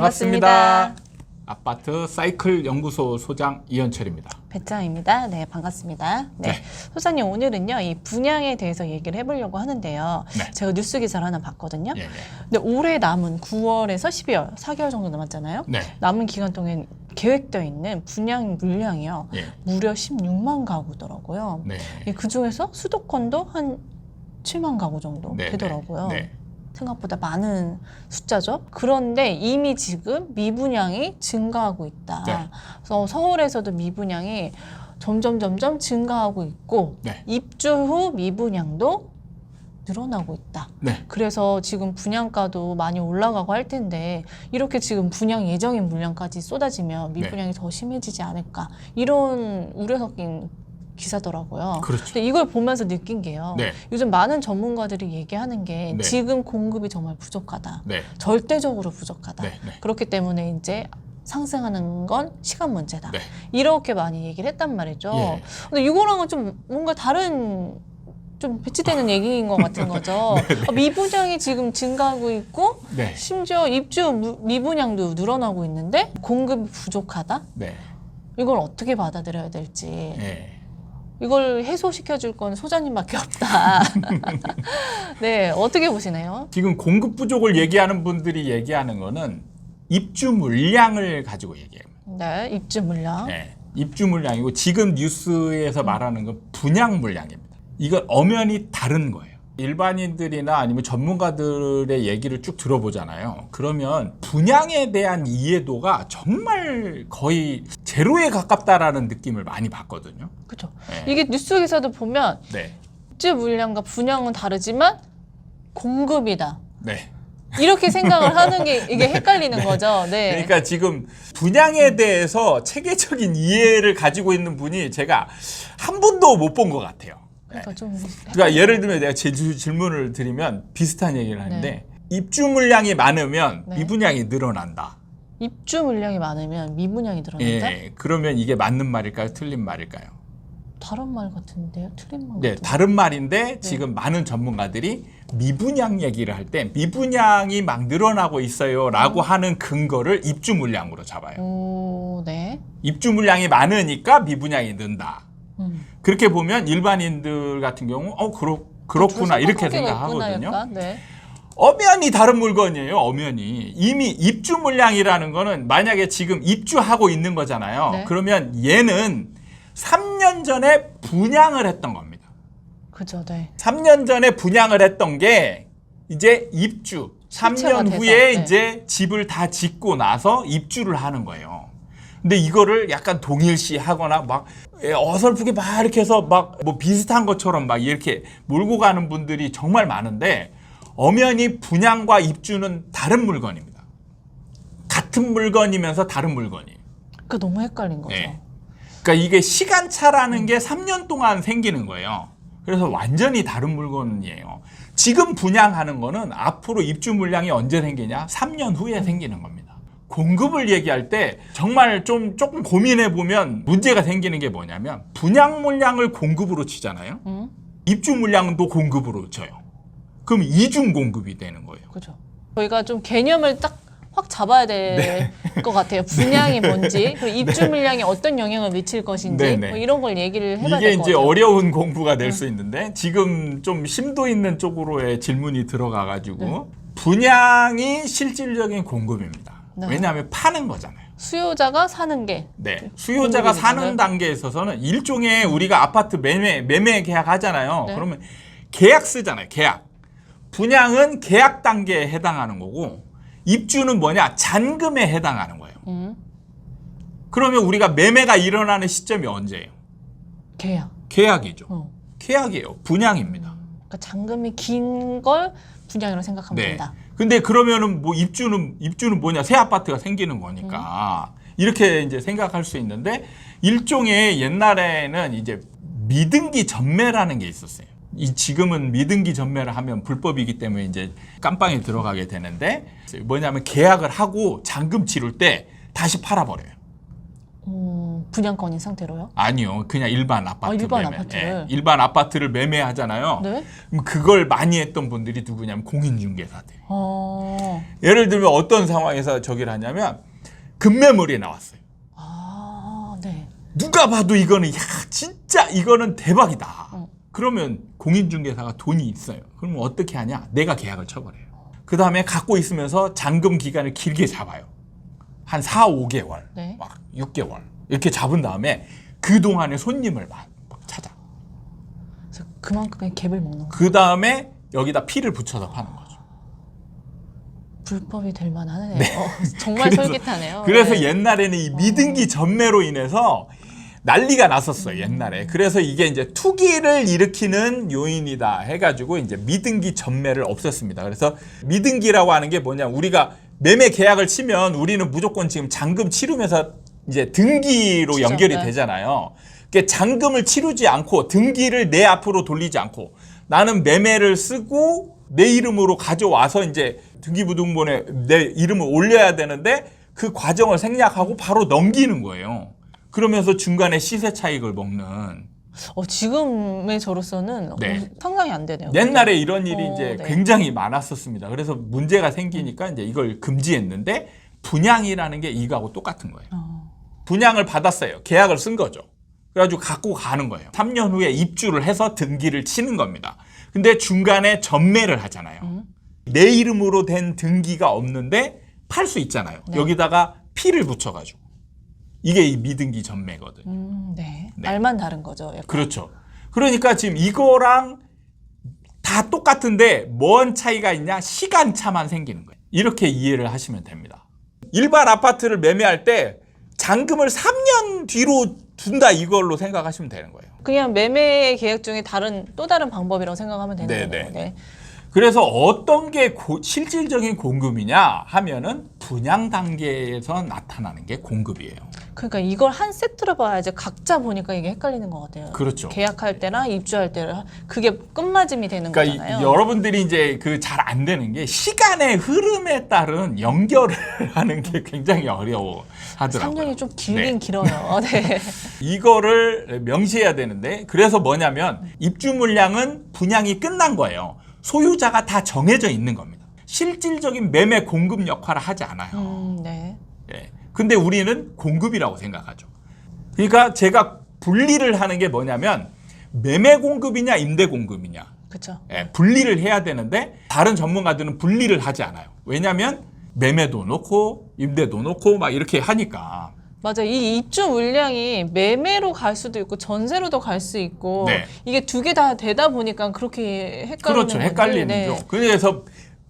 반갑습니다. 아파트 사이클 연구소 소장 이현철입니다. 배짱입니다. 네, 반갑습니다. 네. 소장님, 오늘은요, 이 분양에 대해서 얘기를 해보려고 하는데요. 네. 제가 뉴스 기사를 하나 봤거든요. 예, 예. 근데 올해 남은 9월에서 12월, 4개월 정도 남았잖아요. 네. 남은 기간 동안 계획되어 있는 분양 물량이요. 예. 무려 16만 가구더라고요. 네. 그 중에서 수도권도 한 7만 가구 정도 네, 되더라고요. 네. 생각보다 많은 숫자죠. 그런데 이미 지금 미분양이 증가하고 있다. 네. 그래서 서울에서도 미분양이 점점 증가하고 있고 네. 입주 후 미분양도 늘어나고 있다. 네. 그래서 지금 분양가도 많이 올라가고 할 텐데 이렇게 지금 분양 예정인 물량까지 쏟아지면 미분양이 더 심해지지 않을까 이런 우려 섞인 기사더라고요. 그렇죠. 근데 이걸 보면서 느낀 게요. 네. 요즘 많은 전문가들이 얘기하는 게 네. 지금 공급이 정말 부족하다. 네. 절대적으로 부족하다. 네. 네. 그렇기 때문에 이제 상승하는 건 시간 문제다. 네. 이렇게 많이 얘기를 했단 말이죠. 예. 근데 이거랑은 좀 뭔가 다른 좀 배치되는 얘기인 것 같은 거죠. 미분양이 지금 증가하고 있고 네. 심지어 입주 미분양도 늘어나고 있는데 공급이 부족하다? 네. 이걸 어떻게 받아들여야 될지. 네. 이걸 해소시켜줄 건 소장님밖에 없다. 네, 어떻게 보시나요? 지금 공급 부족을 얘기하는 분들이 얘기하는 거는 입주 물량을 가지고 얘기해요. 네, 입주 물량. 네. 입주 물량이고 지금 뉴스에서 말하는 건 분양 물량입니다. 이건 엄연히 다른 거예요. 일반인들이나 아니면 전문가들의 얘기를 쭉 들어보잖아요. 그러면 분양에 대한 이해도가 정말 거의 제로에 가깝다라는 느낌을 많이 받거든요. 그렇죠. 네. 이게 뉴스 기사도 보면 네. 입주 물량과 분양은 다르지만 공급이다. 네. 이렇게 생각을 하는 게 이게 헷갈리는 거죠. 네. 그러니까 지금 분양에 대해서 체계적인 이해를 가지고 있는 분이 제가 한 분도 못 본 것 같아요. 그래서 좀 그러니까 예를 들면 내가 질문을 드리면 비슷한 얘기를 하는데 입주 물량이 많으면 네. 미분양이 늘어난다. 입주 물량이 많으면 미분양이 늘어난다? 예, 그러면 이게 맞는 말일까요? 틀린 말일까요? 다른 말 같은데요? 틀린 말 네, 같은데. 다른 말인데 지금 많은 전문가들이 미분양 얘기를 할 때 미분양이 막 늘어나고 있어요라고 하는 근거를 입주 물량으로 잡아요. 오, 네. 입주 물량이 많으니까 미분양이 는다. 그렇게 보면 일반인들 같은 경우 그렇구나 이렇게 생각하거든요. 약간. 네. 엄연히 다른 물건이에요. 엄연히 이미 입주 물량이라는 거는 만약에 지금 입주하고 있는 거잖아요. 네. 그러면 얘는 3년 전에 분양을 했던 겁니다. 그죠, 네. 3년 전에 분양을 했던 게 이제 입주 3년 돼서, 후에 네. 이제 집을 다 짓고 나서 입주를 하는 거예요. 근데 이거를 약간 동일시하거나 막 어설프게 막 이렇게 해서 막 뭐 비슷한 것처럼 막 이렇게 몰고 가는 분들이 정말 많은데 엄연히 분양과 입주는 다른 물건입니다. 같은 물건이면서 다른 물건이에요. 그 너무 헷갈린 거죠. 네. 그러니까 이게 시간차라는 게 3년 동안 생기는 거예요. 그래서 완전히 다른 물건이에요. 지금 분양하는 거는 앞으로 입주 물량이 언제 생기냐? 3년 후에 생기는 겁니다. 공급을 얘기할 때 정말 조금 고민해 보면 문제가 생기는 게 뭐냐면 분양 물량을 공급으로 치잖아요. 입주 물량도 공급으로 쳐요. 그럼 이중 공급이 되는 거예요. 그죠. 저희가 좀 개념을 딱 확 잡아야 될 것 같아요. 분양이 뭔지, 그리고 입주 물량이 어떤 영향을 미칠 것인지, 네네. 뭐 이런 걸 얘기를 해봐야 이게 될 것 이제 같아요. 어려운 공부가 될 수 있는데 지금 좀 심도 있는 쪽으로의 질문이 들어가가지고 분양이 실질적인 공급입니다. 네. 왜냐하면 파는 거잖아요. 수요자가 사는 게. 네, 수요자가 공급이 사는 있는데? 단계에 있어서는 일종의 우리가 아파트 매매 계약 하잖아요. 네. 그러면 계약 쓰잖아요. 계약. 분양은 계약 단계에 해당하는 거고 입주는 뭐냐? 잔금에 해당하는 거예요. 그러면 우리가 매매가 일어나는 시점이 언제예요? 계약. 계약이죠. 어. 계약이에요. 분양입니다. 그러니까 잔금이 긴 걸 분양이라고 생각하면 네. 된다. 근데 그러면은 뭐 입주는 뭐냐? 새 아파트가 생기는 거니까 이렇게 이제 생각할 수 있는데 일종의 옛날에는 이제 미등기 전매라는 게 있었어요. 지금은 미등기 전매를 하면 불법이기 때문에 이제 깜빵에 들어가게 되는데 뭐냐면 계약을 하고 잔금 치를 때 다시 팔아버려요. 분양권인 상태로요? 아니요. 그냥 일반 아파트 일반 매매. 아파트를. 예, 일반 아파트를 매매하잖아요. 네. 그럼 그걸 많이 했던 분들이 누구냐면 공인중개사들. 어. 예를 들면 어떤 상황에서 저기를 하냐면 급매물이 나왔어요. 네. 누가 봐도 이거는 야 진짜 이거는 대박이다. 그러면 공인중개사가 돈이 있어요. 그러면 어떻게 하냐? 내가 계약을 쳐버려요. 그 다음에 갖고 있으면서 잔금 기간을 길게 잡아요. 한 4, 5개월, 네. 막 6개월 이렇게 잡은 다음에 그 동안에 손님을 막 찾아. 그래서 그만큼의 갭을 먹는 거. 그 다음에 여기다 피를 붙여서 파는 거죠. 불법이 될 만하네요. 정말 그래서- 솔깃하네요. 그래서 네. 옛날에는 이 미등기 전매로 인해서 난리가 났었어요, 옛날에. 그래서 이게 이제 투기를 일으키는 요인이다 해가지고 이제 미등기 전매를 없앴습니다. 그래서 미등기라고 하는 게 뭐냐, 우리가 매매 계약을 치면 우리는 무조건 지금 잔금 치르면서 이제 등기로 치죠. 연결이 네. 되잖아요. 그러니까 잔금을 치르지 않고 등기를 내 앞으로 돌리지 않고 나는 매매를 쓰고 내 이름으로 가져와서 이제 등기부등본에 내 이름을 올려야 되는데 그 과정을 생략하고 바로 넘기는 거예요. 그러면서 중간에 시세 차익을 먹는. 지금의 저로서는 네. 상상이 안 되네요. 옛날에 이런 일이 이제 네. 굉장히 많았었습니다. 그래서 문제가 생기니까 이제 이걸 금지했는데 분양이라는 게 이거하고 똑같은 거예요. 분양을 받았어요. 계약을 쓴 거죠. 그래가지고 갖고 가는 거예요. 3년 후에 입주를 해서 등기를 치는 겁니다. 근데 중간에 전매를 하잖아요. 내 이름으로 된 등기가 없는데 팔 수 있잖아요. 네. 여기다가 피를 붙여가지고. 이게 이 미등기 전매거든요. 네. 네. 말만 다른 거죠. 약간. 그렇죠. 그러니까 지금 이거랑 다 똑같은데 뭔 차이가 있냐? 시간차만 생기는 거예요. 이렇게 이해를 하시면 됩니다. 일반 아파트를 매매할 때 잔금을 3년 뒤로 둔다 이걸로 생각하시면 되는 거예요. 그냥 매매 계약 중에 또 다른 방법이라고 생각하면 되는 네, 거예요. 네. 그래서 어떤 게 실질적인 공급이냐 하면은 분양 단계에서 나타나는 게 공급이에요. 그러니까 이걸 한 세트로 봐야지 각자 보니까 이게 헷갈리는 것 같아요. 그렇죠. 계약할 때나 입주할 때를 그게 끝맞음이 되는 그러니까 거잖아요. 여러분들이 이제 그 잘 안 되는 게 시간의 흐름에 따른 연결을 하는 게 굉장히 어려워 하더라고요. 3년이 좀 길긴 네. 길어요. 네. 이거를 명시해야 되는데 그래서 뭐냐면 입주 물량은 분양이 끝난 거예요. 소유자가 다 정해져 있는 겁니다. 실질적인 매매 공급 역할을 하지 않아요. 네. 예. 근데 우리는 공급이라고 생각하죠. 그러니까 제가 분리를 하는 게 뭐냐면 매매 공급이냐 임대 공급이냐. 그렇죠. 예, 분리를 해야 되는데 다른 전문가들은 분리를 하지 않아요. 왜냐하면 매매도 놓고 임대도 놓고 막 이렇게 하니까. 맞아. 이 입주 물량이 매매로 갈 수도 있고 전세로도 갈 수 있고 네. 이게 두 개 다 되다 보니까 그렇게 헷갈리는 그렇죠. 거지. 헷갈리는 네. 죠. 그래서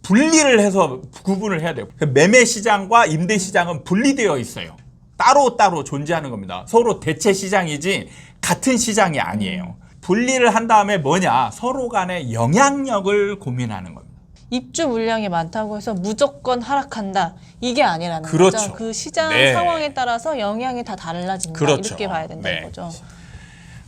분리를 해서 구분을 해야 돼요. 매매 시장과 임대 시장은 분리되어 있어요. 따로따로 존재하는 겁니다. 서로 대체 시장이지 같은 시장이 아니에요. 분리를 한 다음에 뭐냐? 서로 간의 영향력을 고민하는 겁니다. 입주 물량이 많다고 해서 무조건 하락한다. 이게 아니라는 그렇죠. 거죠. 그 시장 네. 상황에 따라서 영향이 다 달라진다. 그렇죠. 이렇게 봐야 된다는 네. 거죠.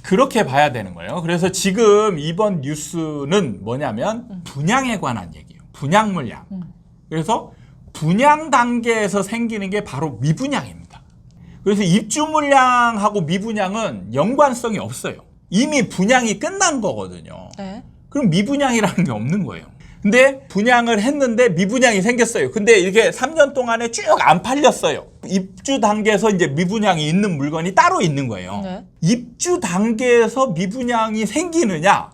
그렇게 봐야 되는 거예요. 그래서 지금 이번 뉴스는 뭐냐면 분양에 관한 얘기예요. 분양 물량. 그래서 분양 단계에서 생기는 게 바로 미분양입니다. 그래서 입주 물량하고 미분양은 연관성이 없어요. 이미 분양이 끝난 거거든요. 네. 그럼 미분양이라는 게 없는 거예요. 근데 분양을 했는데 미분양이 생겼어요. 근데 이게 3년 동안에 쭉 안 팔렸어요. 입주 단계에서 이제 미분양이 있는 물건이 따로 있는 거예요. 네. 입주 단계에서 미분양이 생기느냐?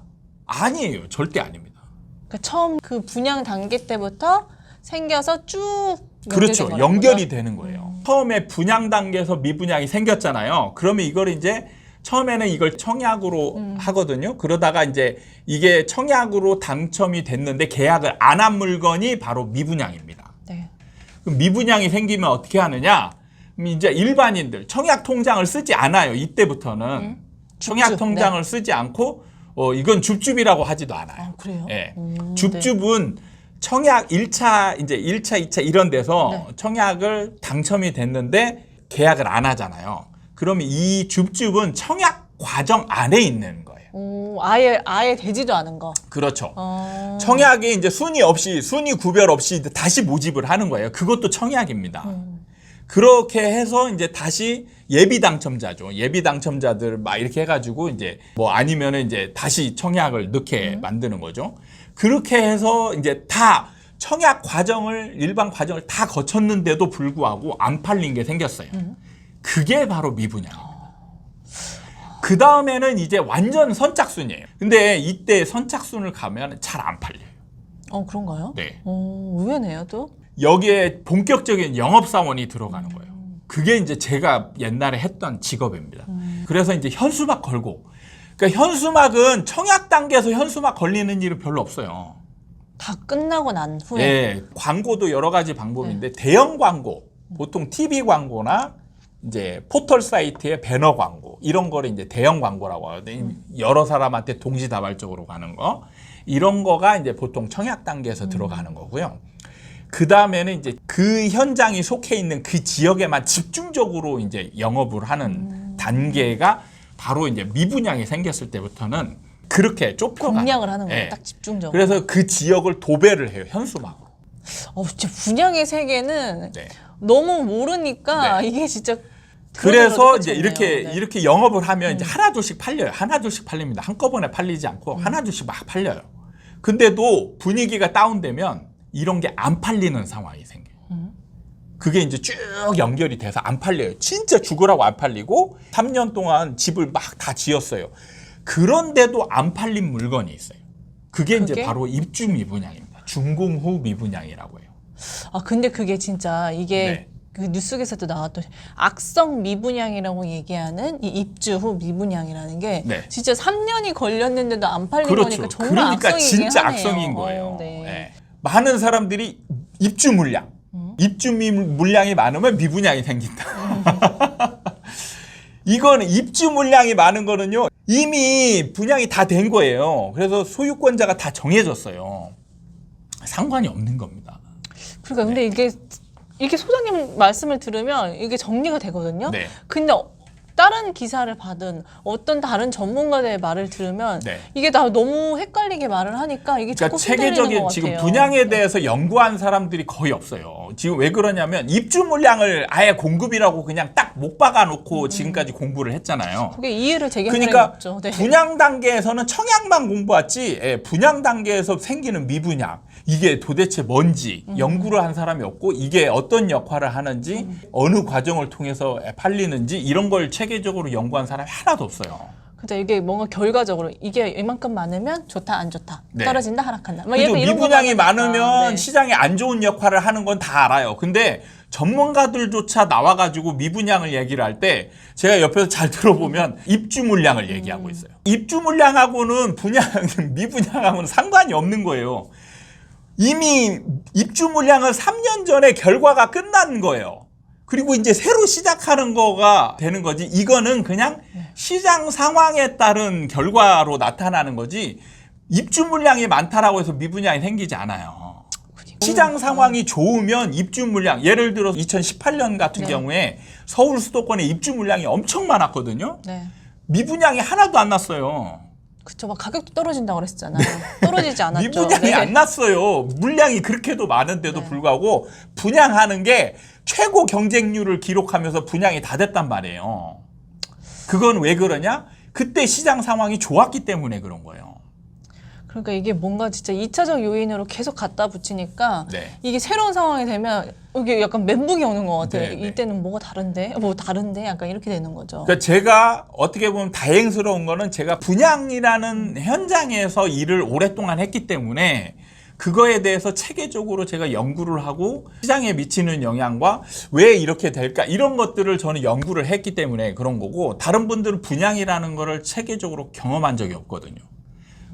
아니에요. 절대 아닙니다. 그러니까 처음 그 분양 단계 때부터 생겨서 쭉 그렇죠. 연결된 거라는 연결이 거죠? 되는 거예요. 처음에 분양 단계에서 미분양이 생겼잖아요. 그러면 이걸 이제 처음에는 이걸 청약으로 하거든요. 그러다가 이제 이게 청약으로 당첨이 됐는데 계약을 안 한 물건이 바로 미분양입니다. 네. 그럼 미분양이 생기면 어떻게 하느냐? 그럼 이제 일반인들 청약 통장을 쓰지 않아요. 이때부터는 청약 줍줍. 통장을 쓰지 않고 이건 줍줍이라고 하지도 않아요. 아, 그래요? 예. 네. 줍줍은 청약 1차, 이제 1차, 2차 이런 데서 네. 청약을 당첨이 됐는데 계약을 안 하잖아요. 그러면 이 줍줍은 청약 과정 안에 있는 거예요. 오, 아예 되지도 않은 거. 그렇죠. 어. 청약이 이제 순위 구별 없이 다시 모집을 하는 거예요. 그것도 청약입니다. 그렇게 해서 이제 다시 예비 당첨자죠. 예비 당첨자들 막 이렇게 해가지고 이제 뭐 아니면은 이제 다시 청약을 넣게 만드는 거죠. 그렇게 해서 이제 다 청약 과정을 일반 과정을 다 거쳤는데도 불구하고 안 팔린 게 생겼어요. 그게 바로 미분양입니다. 그 다음에는 이제 완전 선착순이에요. 근데 이때 선착순을 가면 잘 안 팔려요. 그런가요? 네. 의외네요, 또. 여기에 본격적인 영업사원이 들어가는 거예요. 그게 이제 제가 옛날에 했던 직업입니다. 그래서 이제 현수막 걸고, 그러니까 현수막은 청약 단계에서 현수막 걸리는 일은 별로 없어요. 다 끝나고 난 후에. 네, 광고도 여러 가지 방법인데 대형 광고, 보통 TV 광고나 이제 포털 사이트의 배너 광고 이런 거를 이제 대형 광고라고 하거든요. 여러 사람한테 동시다발적으로 가는 거 이런 거가 이제 보통 청약 단계에서 들어가는 거고요. 그 다음에는 이제 그 현장이 속해 있는 그 지역에만 집중적으로 이제 영업을 하는 단계가 바로 이제 미분양이 생겼을 때부터는 그렇게 좁혀가. 공략을 하는 거예요, 네. 딱 집중적으로. 그래서 그 지역을 도배를 해요, 현수막으로. 진짜 분양의 세계는 네. 너무 모르니까 네. 이게 진짜. 그래서 들어도 이제 끝이 없네요. 이렇게 영업을 하면 이제 하나둘씩 팔려요. 하나둘씩 팔립니다. 한꺼번에 팔리지 않고 하나둘씩 막 팔려요. 근데도 분위기가 다운되면 이런 게 안 팔리는 상황이 생겨요. 그게 이제 쭉 연결이 돼서 안 팔려요. 진짜 죽으라고 안 팔리고 3년 동안 집을 막 다 지었어요. 그런데도 안 팔린 물건이 있어요. 그게 이제 바로 입주 미분양입니다. 준공 후 미분양이라고 해요. 근데 그게 진짜 이게 네. 그 뉴스에서도 나왔던 악성 미분양이라고 얘기하는 이 입주 후 미분양이라는 게 네. 진짜 3년이 걸렸는데도 안 팔린 그렇죠. 거니까 정말 그러니까 악성이긴 진짜 하네요. 악성인 거예요. 네. 네. 많은 사람들이 입주 물량, 입주 물량이 많으면 미분양이 생긴다. 이거는 입주 물량이 많은 거는요 이미 분양이 다 된 거예요. 그래서 소유권자가 다 정해졌어요. 상관이 없는 겁니다. 그러니까 근데 이게 소장님 말씀을 들으면 이게 정리가 되거든요. 네. 근데 다른 기사를 받은 어떤 다른 전문가들의 말을 들으면 네. 이게 다 너무 헷갈리게 말을 하니까 이게 그러니까 자꾸 흔들리는 체계적인 것 지금 같아요. 분양에 대해서 연구한 사람들이 거의 없어요. 지금 왜 그러냐면 입주 물량을 아예 공급이라고 그냥 딱 못 박아놓고 지금까지 공부를 했잖아요. 그게 이해를 제기한 사람이 그러니까 없죠. 네. 분양 단계에서는 청약만 공부했지 분양 단계에서 생기는 미분양 이게 도대체 뭔지 연구를 한 사람이 없고 이게 어떤 역할을 하는지 어느 과정을 통해서 팔리는지 이런 걸 체계적으로 연구한 사람이 하나도 없어요. 근데 이게 뭔가 결과적으로 이게 이만큼 많으면 좋다 안 좋다 네. 떨어진다 하락한다 막 그죠? 이런 미분양이 거만 많으면 하니까. 네. 시장에 안 좋은 역할을 하는 건 다 알아요. 근데 전문가들조차 나와가지고 미분양을 얘기를 할 때 제가 옆에서 잘 들어보면 입주 물량을 얘기하고 있어요. 입주 물량하고는 미분양하고는 상관이 없는 거예요. 이미 입주 물량은 3년 전에 결과가 끝난 거예요. 그리고 이제 새로 시작하는 거가 되는 거지. 이거는 그냥 시장 상황에 따른 결과로 나타나는 거지. 입주 물량이 많다라고 해서 미분양이 생기지 않아요. 시장 상황이 좋으면 입주 물량, 예를 들어 2018년 같은 네. 경우에 서울 수도권에 입주 물량이 엄청 많았거든요. 네. 미분양이 하나도 안 났어요. 그쵸. 막 가격도 떨어진다고 그랬잖아요. 떨어지지 않았죠. 미분양이 네. 안 났어요. 물량이 그렇게도 많은데도 네. 불구하고 분양하는 게 최고 경쟁률을 기록하면서 분양이 다 됐단 말이에요. 그건 왜 그러냐? 그때 시장 상황이 좋았기 때문에 그런 거예요. 그러니까 이게 뭔가 진짜 2차적 요인으로 계속 갖다 붙이니까 네. 이게 새로운 상황이 되면 이게 약간 멘붕이 오는 것 같아요. 네, 네. 이때는 뭐가 다른데? 뭐 다른데? 약간 이렇게 되는 거죠. 그러니까 제가 어떻게 보면 다행스러운 거는 제가 분양이라는 현장에서 일을 오랫동안 했기 때문에 그거에 대해서 체계적으로 제가 연구를 하고 시장에 미치는 영향과 왜 이렇게 될까 이런 것들을 저는 연구를 했기 때문에 그런 거고 다른 분들은 분양이라는 거를 체계적으로 경험한 적이 없거든요.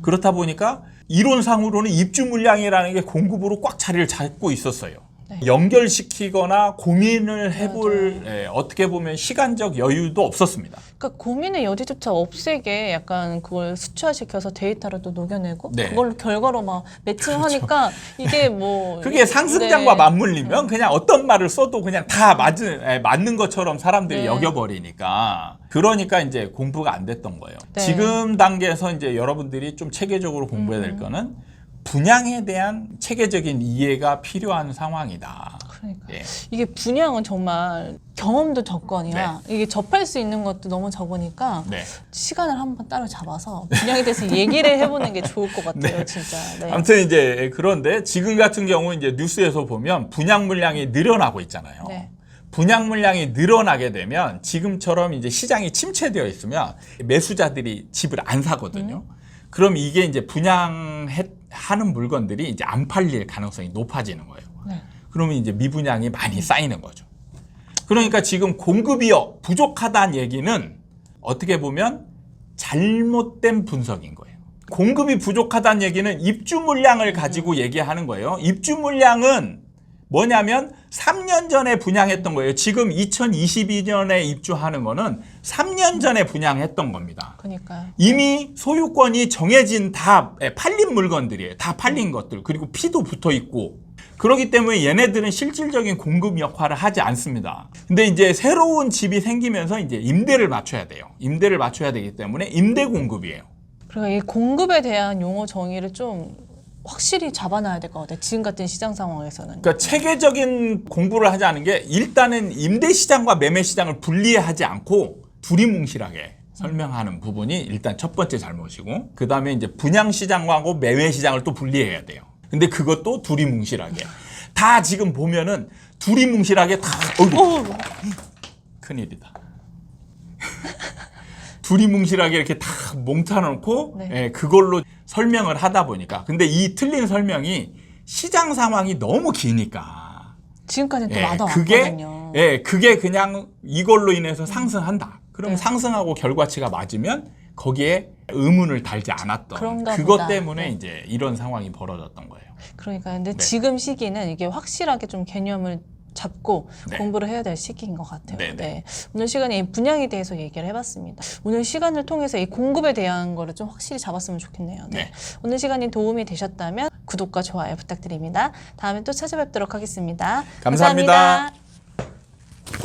그렇다 보니까 이론상으로는 입주 물량이라는 게 공급으로 꽉 자리를 잡고 있었어요. 네. 연결시키거나 고민을 해볼 어떻게 보면 시간적 여유도 없었습니다. 그러니까 고민의 여지조차 없애게 약간 그걸 수치화시켜서 데이터를 또 녹여내고 네. 그걸로 결과로 막 매칭하니까 이게 뭐 그게 상승장과 네. 맞물리면 그냥 어떤 말을 써도 그냥 다 맞는 것처럼 사람들이 네. 여겨버리니까 그러니까 이제 공부가 안 됐던 거예요. 네. 지금 단계에서 이제 여러분들이 좀 체계적으로 공부해야 될 거는 분양에 대한 체계적인 이해가 필요한 상황이다. 그러니까 예. 이게 분양은 정말 경험도 적거니와 이게 접할 수 있는 것도 너무 적으니까 네. 시간을 한번 따로 잡아서 분양에 대해서 얘기를 해보는 게 좋을 것 같아요, 네. 진짜. 네. 아무튼 이제 그런데 지금 같은 경우 이제 뉴스에서 보면 분양 물량이 늘어나고 있잖아요. 네. 분양 물량이 늘어나게 되면 지금처럼 이제 시장이 침체되어 있으면 매수자들이 집을 안 사거든요. 그럼 이게 이제 분양하는 물건들이 이제 안 팔릴 가능성이 높아지는 거예요. 네. 그러면 이제 미분양이 많이 쌓이는 거죠. 그러니까 지금 공급이 부족하다는 얘기는 어떻게 보면 잘못된 분석인 거예요. 공급이 부족하다는 얘기는 입주 물량을 가지고 얘기하는 거예요. 입주 물량은 뭐냐면 3년 전에 분양했던 거예요. 지금 2022년에 입주하는 거는 3년 전에 분양했던 겁니다. 그러니까요. 이미 소유권이 정해진 다 팔린 물건들이에요. 다 팔린 것들. 그리고 피도 붙어 있고. 그렇기 때문에 얘네들은 실질적인 공급 역할을 하지 않습니다. 근데 이제 새로운 집이 생기면서 이제 임대를 맞춰야 돼요. 임대를 맞춰야 되기 때문에 임대 공급이에요. 그러니까 이 공급에 대한 용어 정의를 좀 확실히 잡아놔야 될 것 같아요. 지금 같은 시장 상황에서는. 그러니까 체계적인 공부를 하자는 게 일단은 임대 시장과 매매 시장을 분리하지 않고 두리뭉실하게 설명하는 부분이 일단 첫 번째 잘못이고, 그 다음에 이제 분양 시장하고 매매 시장을 또 분리해야 돼요. 근데 그것도 두리뭉실하게. 다 지금 보면은 두리뭉실하게 다, 어이구, 큰일이다. 두리뭉실하게 이렇게 다 몽타놓고 네. 예, 그걸로 설명을 하다 보니까. 근데 이 틀린 설명이 시장 상황이 너무 기니까. 지금까지는 또 예, 맞아왔거든요. 그게 그냥 이걸로 인해서 상승한다. 그럼 네. 상승하고 결과치가 맞으면 거기에 의문을 달지 않았던 그런가 그것 보다. 때문에 네. 이제 이런 상황이 벌어졌던 거예요. 그러니까 근데 네. 지금 시기는 이게 확실하게 좀 개념을 잡고 네. 공부를 해야 될 시기인 것 같아요. 네, 네. 네. 오늘 시간에 이 분양에 대해서 얘기를 해봤습니다. 오늘 시간을 통해서 이 공급에 대한 거를 좀 확실히 잡았으면 좋겠네요. 네. 네. 오늘 시간이 도움이 되셨다면 구독과 좋아요 부탁드립니다. 다음에 또 찾아뵙도록 하겠습니다. 감사합니다.